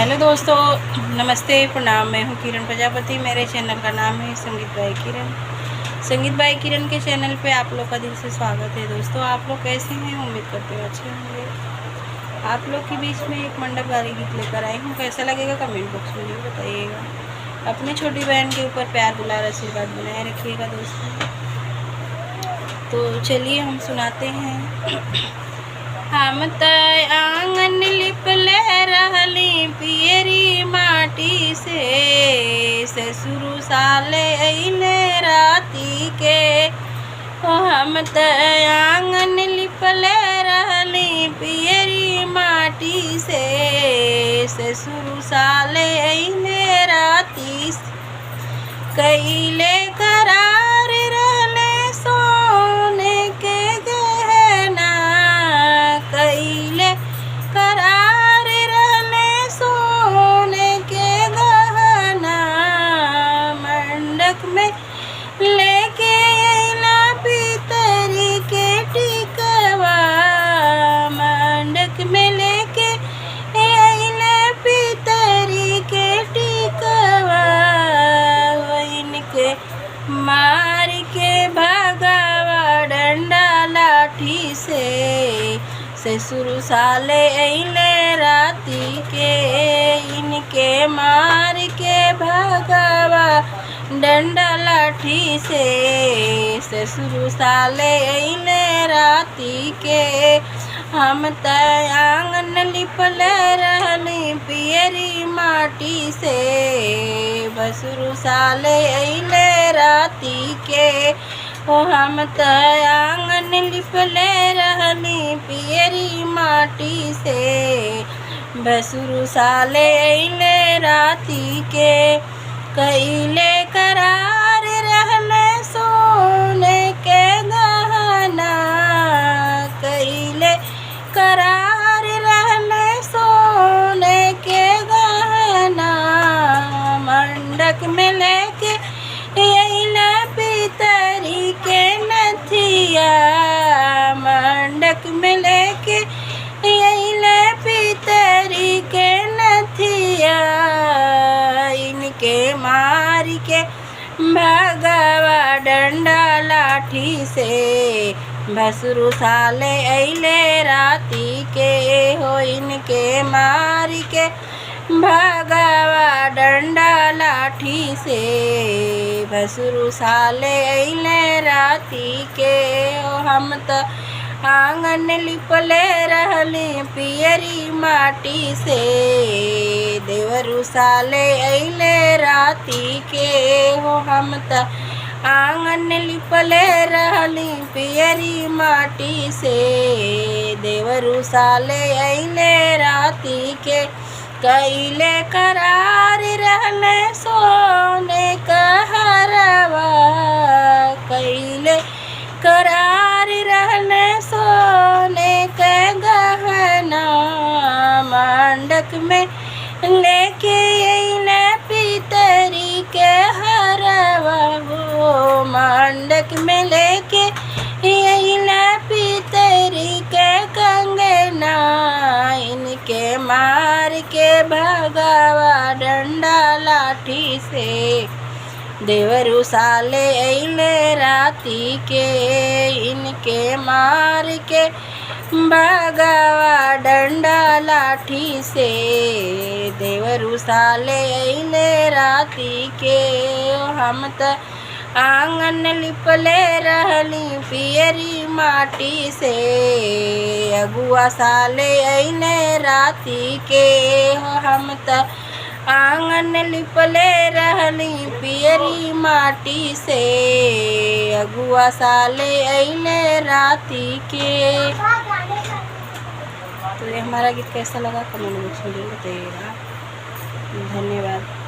Hello दोस्तों, नमस्ते, प्रणाम। मैं हूँ किरण प्रजापति। मेरे चैनल का नाम है संगीत बाई किरण। संगीत बाई किरण के चैनल पे आप लोग का दिल से स्वागत है। दोस्तों, आप लोग कैसे हैं? उम्मीद करते हो अच्छे होंगे। आप लोग के बीच में एक मंडप वाली गीत लेकर आई हूँ। कैसा लगेगा कमेंट बॉक्स में जरूर बताइएगा। अपनी छोटी बहन के ऊपर प्यार दुलार आशीर्वाद बनाए रखिएगा दोस्तों। तो चलिए हम सुनाते हैं। हम त आंगन लिपले रहली पियरी माटी से, ससुर साले अइले राती के। हम त आंगन लिपले रहली पियरी माटी से, ससुर साले अइले राती से। कइले करार रहले सोने के गहना, कइले करार रहले सोने के गहना। मंडक में लेके अइला पितरी के टिकवा, मंडक में लेके अइला पितरी के टिकवा। मार के भगावा डंडा लाठी से, ससुर साले अइले राती के। इनके मार के भगावा डंडा लाठी से, ससुर साले अइले राती के। हम त आंगन लिपले रहली पियरी माटी से, भसुर साले अइले राती के। हम त आंगन लिपले रहली पियरी माटी से, भसुर साले अइले राती के। कइले करार रहले सोने के गहना, कइले करार रहले सोने के गहना। मंडक में लेके अइला पितरी के नथिया, मंडक में लेके अइला पितरी के नथिया। इनके मार के भगावा डंडा लाठी से, भसुर साले अइले राती के। हो इनके मार के भगावा डंडा लाठी से, भसुर साले अइले राती के। हम त आंगन लिपले रहली पियरी माटी से, देवरु साले अइले राती के। हो हम त आंगन लिपले रहली पियरी माटी से, देवरु साले अइले राती के। कइले करार रहले सोने का हरवा, कइले करार रहले सोने के गहना। मंडक में लेके अइले पितरी के हरवा, हो मंडक में लेके अइले पितरी के कंगना। इनके मार के भगावा डंडा लाठी से, देवरु साले अइले राती के। इनके मार के भगावा डंडा लाठी से, देवरु साले अइले राती के। हम त आंगन लिपले रहली पियरी माटी से, अगुआ साले अइले राती के। हम त आंगन लिपले रहली पियरी माटी से, अगुआ साले अइले राती के। तो ये हमारा गीत कैसा लगा कमेंट बॉक्स में बताइएगा। धन्यवाद।